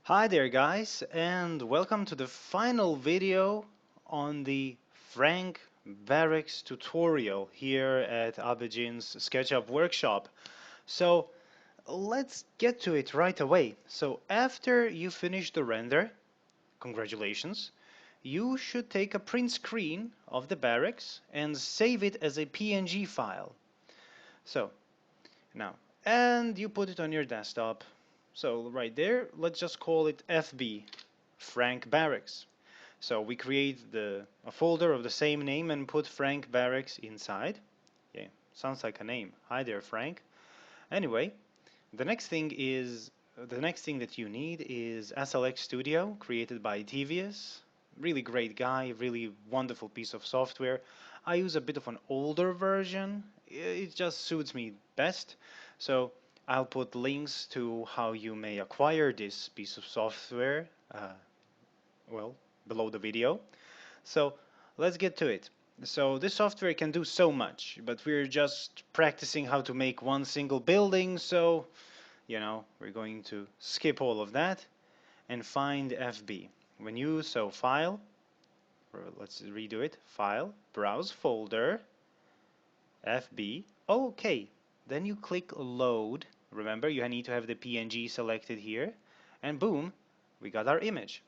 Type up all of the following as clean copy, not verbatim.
Hi there guys, and welcome to the final video on the Frank Barracks tutorial here at Abe Jin's SketchUp workshop. So let's get to it right away. So after you finish the render, congratulations, you should take a print screen of the barracks and save it as a PNG file. So now, and you put it on your desktop. So right there, let's just call it FB, Frank Barracks. So we create a folder of the same name and put Frank Barracks inside. Yeah, sounds like a name. Hi there, Frank. Anyway, the next thing that you need is SLX Studio, created by TVS. Really great guy, really wonderful piece of software. I use a bit of an older version. It just suits me best. So I'll put links to how you may acquire this piece of software, well, below the video. So let's get to it. So this software can do so much, but we're just practicing how to make one single building, so we're going to skip all of that and find FB. When you, so file, or let's redo it, file, browse folder, FB, okay. Then you click load. Remember, you need to have the PNG selected here, and boom, we got our image.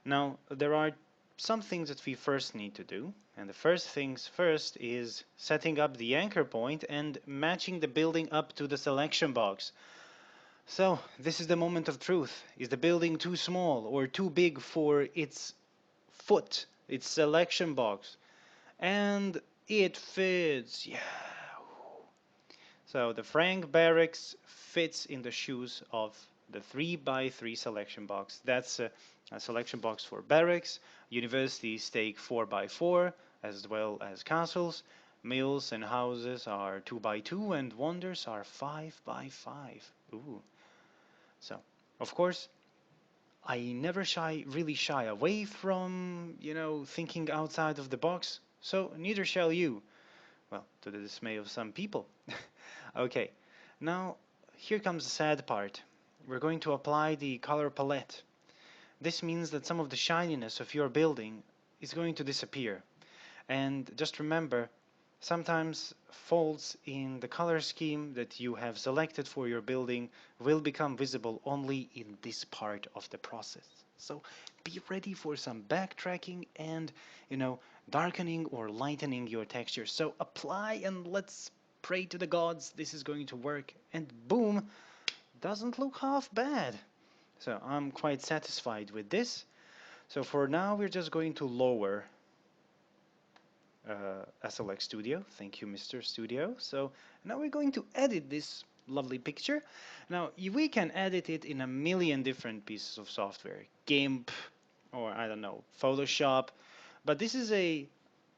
Now, there are some things that we first need to do, and the first things first is setting up the anchor point and matching the building up to the selection box. So, this is the moment of truth. Is the building too small or too big for its foot, its selection box? And it fits. Yeah. So the Frank Barracks fits in the shoes of the 3x3 selection box. That's a selection box for barracks. Universities take 4x4, as well as castles. Mills and houses are 2x2, and wonders are 5x5. Ooh. So, of course, I never really shy away from, thinking outside of the box. So neither shall you. Well, to the dismay of some people. Okay, now here comes the sad part. We're going to apply the color palette. This means that some of the shininess of your building is going to disappear. And just remember, sometimes faults in the color scheme that you have selected for your building will become visible only in this part of the process. So be ready for some backtracking and, darkening or lightening your texture. So apply and let's pray to the gods this is going to work. And boom, doesn't look half bad. So I'm quite satisfied with this. So for now, we're just going to lower SLX Studio. Thank you, Mr. Studio. So now we're going to edit this lovely picture. Now we can edit it in a million different pieces of software, GIMP, or I don't know, Photoshop. But this is a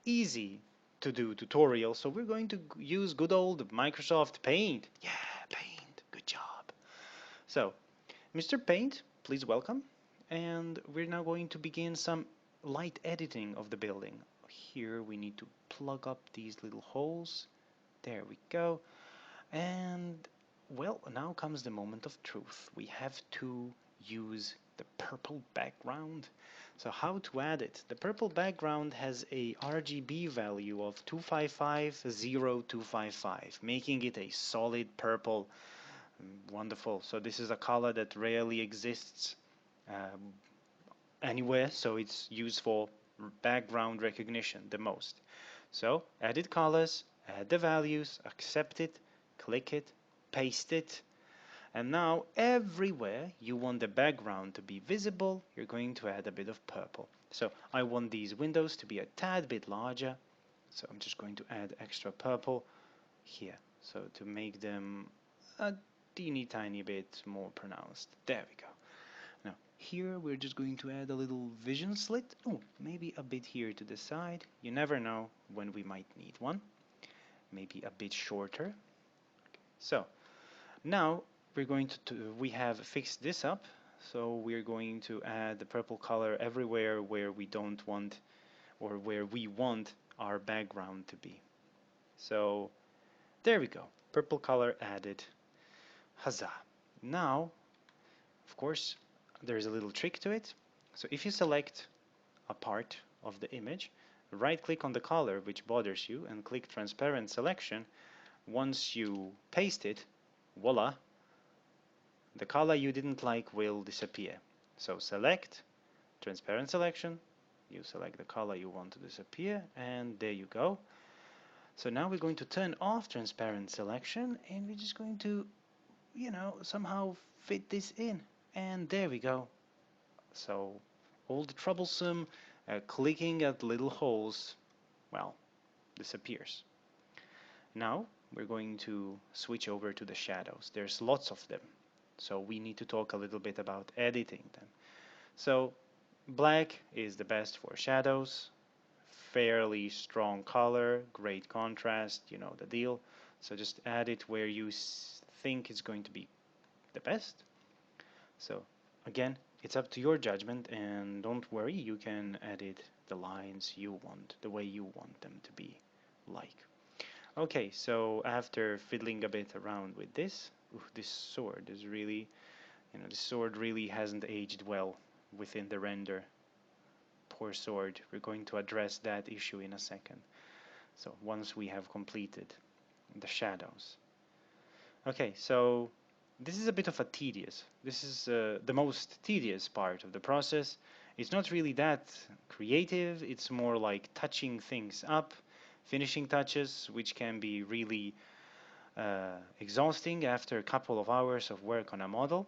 easy to do tutorial, so we're going to use good old Microsoft Paint. Yeah, Paint. Good job. So, Mr. Paint, please welcome. And we're now going to begin some light editing of the building. Here we need to plug up these little holes. There we go. And well, now comes the moment of truth. We have to use the purple background. So how to add it? The purple background has a RGB value of 255025, making it a solid purple. Wonderful. So this is a color that rarely exists anywhere, so it's used for background recognition the most. So edit colors, add the values, accept it, click it, paste it, and now everywhere you want the background to be visible, you're going to add a bit of purple. So I want these windows to be a tad bit larger, so I'm just going to add extra purple here, so to make them a teeny tiny bit more pronounced. There we go. Now here we're just going to add a little vision slit. Oh, maybe a bit here to the side. You never know when we might need one. Maybe a bit shorter. So now we're going we have fixed this up. So we're going to add the purple color everywhere where we don't want, or where we want our background to be. So there we go. Purple color added. Huzzah. Now, of course, there's a little trick to it. So if you select a part of the image, right click on the color which bothers you and click transparent selection. Once you paste it, voila, the color you didn't like will disappear. So select transparent selection, you select the color you want to disappear, and there you go. So now we're going to turn off transparent selection, and we're just going to, somehow fit this in. And there we go. So all the troublesome clicking at little holes, well, disappears. Now we're going to switch over to the shadows. There's lots of them. So we need to talk a little bit about editing them. So black is the best for shadows. Fairly strong color, great contrast, you know the deal. So just add it where you think it's going to be the best. So again, it's up to your judgment, and don't worry, you can edit the lines you want, the way you want them to be like. Okay, so after fiddling a bit around with this, this sword is really, this sword really hasn't aged well within the render. Poor sword. We're going to address that issue in a second. So once we have completed the shadows. Okay, so this is a bit of a tedious. This is the most tedious part of the process. It's not really that creative. It's more like touching things up, finishing touches, which can be really exhausting after a couple of hours of work on a model.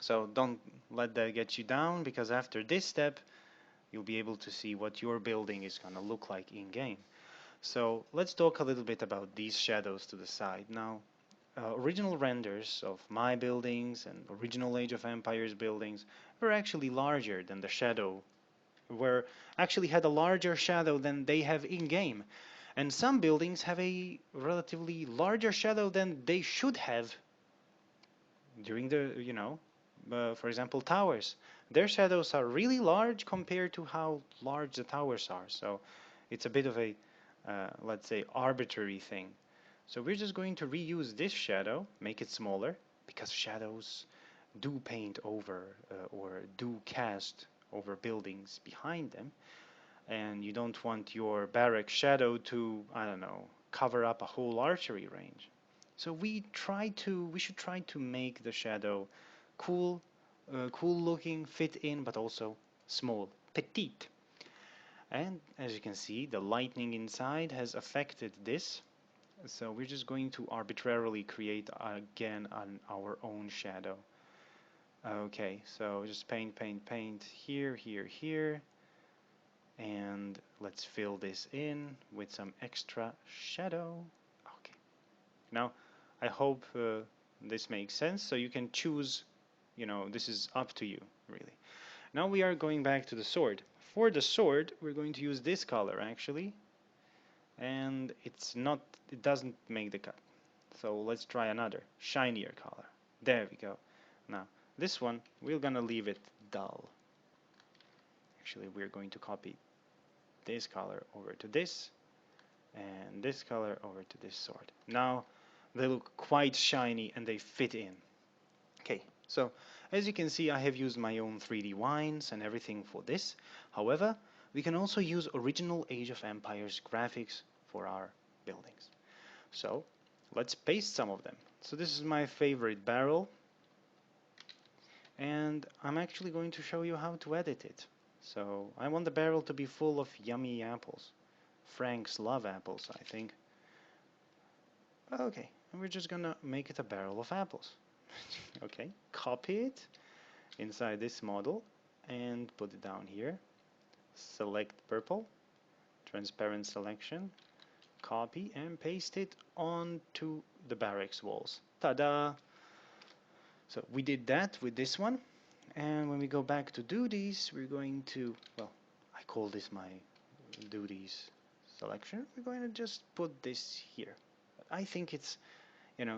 So don't let that get you down, because after this step, you'll be able to see what your building is going to look like in game. So let's talk a little bit about these shadows to the side. Now, original renders of my buildings and original Age of Empires buildings were actually larger than the shadow, were actually had a larger shadow than they have in game. And some buildings have a relatively larger shadow than they should have during the, for example, towers. Their shadows are really large compared to how large the towers are. So it's a bit of a, let's say, arbitrary thing. So we're just going to reuse this shadow, make it smaller, because shadows do paint over or do cast over buildings behind them. And you don't want your barrack shadow to, I don't know, cover up a whole archery range. So we should try to make the shadow cool, cool looking, fit in, but also small, petite. And as you can see, the lightning inside has affected this. So we're just going to arbitrarily create again our own shadow. Okay, so just paint, paint, paint here, here, here. And let's fill this in with some extra shadow. Okay. Now, I hope this makes sense. So you can choose, this is up to you, really. Now we are going back to the sword. For the sword, we're going to use this color, actually. And it doesn't make the cut. So let's try another, shinier color. There we go. Now, this one, we're gonna leave it dull. Actually, we're going to copy this color over to this, and this color over to this sword. Now they look quite shiny and they fit in. Okay, so as you can see, I have used my own 3D wines and everything for this. However, we can also use original Age of Empires graphics for our buildings. So let's paste some of them. So this is my favorite barrel, and I'm actually going to show you how to edit it. So I want the barrel to be full of yummy apples. Franks love apples, I think. Okay, and we're just gonna make it a barrel of apples. Okay, copy it inside this model and put it down here. Select purple, transparent selection, copy and paste it onto the barracks walls. Ta-da! So we did that with this one. And when we go back to duties, we're going to, well, I call this my duties selection. We're going to just put this here. I think it's,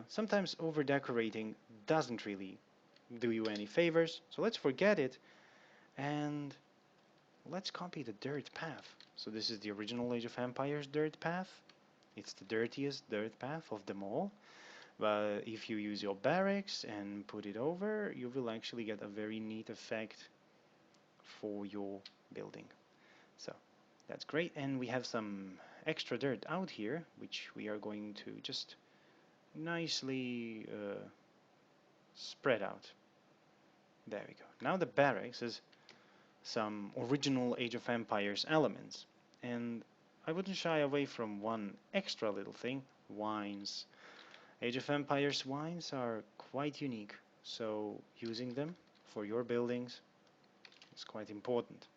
sometimes over decorating doesn't really do you any favors. So let's forget it and let's copy the dirt path. So this is the original Age of Empires dirt path. It's the dirtiest dirt path of them all. But if you use your barracks and put it over, you will actually get a very neat effect for your building. So that's great. And we have some extra dirt out here, which we are going to just nicely spread out. There we go. Now the barracks is some original Age of Empires elements. And I wouldn't shy away from one extra little thing, wines. Age of Empires wines are quite unique, so using them for your buildings is quite important.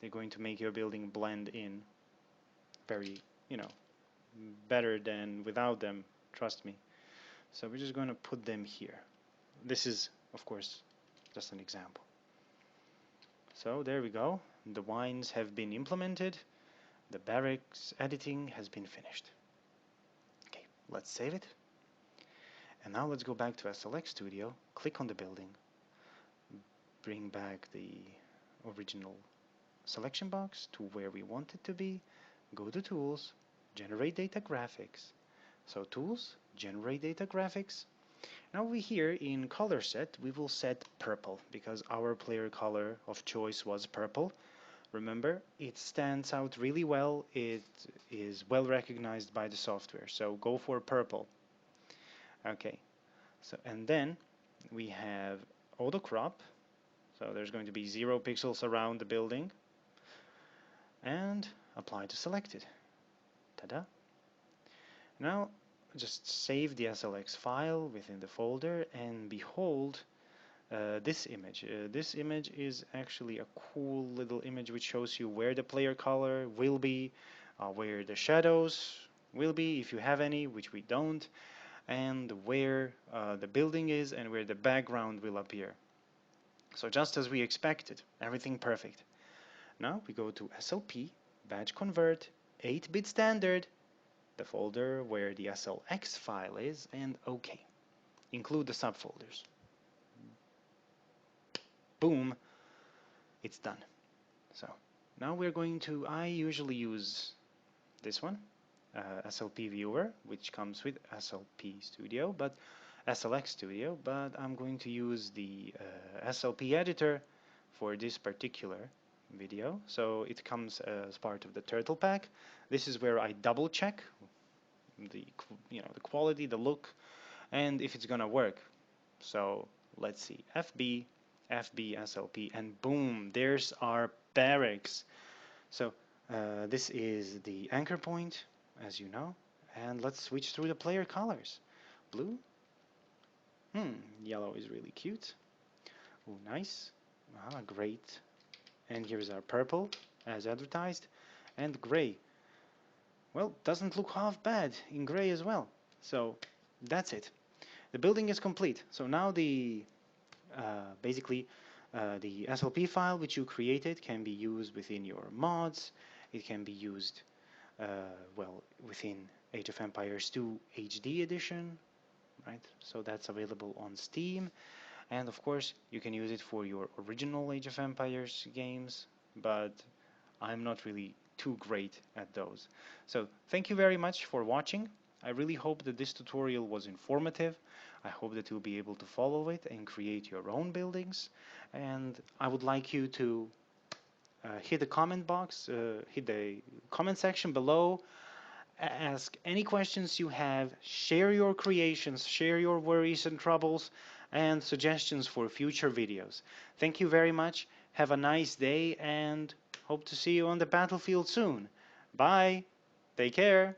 They're going to make your building blend in very, better than without them, trust me. So we're just going to put them here. This is, of course, just an example. So there we go. The wines have been implemented. The barracks editing has been finished. Okay, let's save it. And now let's go back to SLX Studio, click on the building, bring back the original selection box to where we want it to be, go to Tools, Generate Data Graphics. So Tools, Generate Data Graphics. Now we here in color set, we will set purple because our player color of choice was purple. Remember, it stands out really well. It is well recognized by the software. So go for purple. Okay. So and then we have auto crop. So there's going to be 0 pixels around the building. And apply to selected. Ta-da. Now just save the SLX file within the folder and behold this image. This image is actually a cool little image which shows you where the player color will be, where the shadows will be if you have any, which we don't, and where the building is and where the background will appear. So just as we expected, everything perfect. Now we go to SLP, batch convert, 8-bit standard, the folder where the SLX file is, and OK. Include the subfolders. Boom, it's done. So now we're going to, I usually use this one, SLP Viewer, which comes with SLP Studio, but SLX Studio, but I'm going to use the SLP editor for this particular video. So it comes as part of the Turtle Pack. This is where I double check the quality, the look, and if it's gonna work. So let's see, FB, SLP, and boom, there's our barracks. So this is the anchor point, as you know, and let's switch through the player colors. Blue, yellow is really cute. Oh, nice, great. And here's our purple, as advertised, and gray. Well, doesn't look half bad in gray as well. So that's it. The building is complete. So now the basically the SLP file which you created can be used within your mods. It can be used well within Age of Empires 2 HD edition, right? So that's available on Steam, and of course you can use it for your original Age of Empires games, but I'm not really too great at those. So thank you very much for watching. I really hope that this tutorial was informative. I hope that you'll be able to follow it and create your own buildings. And I would like you to hit the comment box, hit the comment section below, ask any questions you have, share your creations, share your worries and troubles, and suggestions for future videos. Thank you very much. Have a nice day and hope to see you on the battlefield soon. Bye. Take care.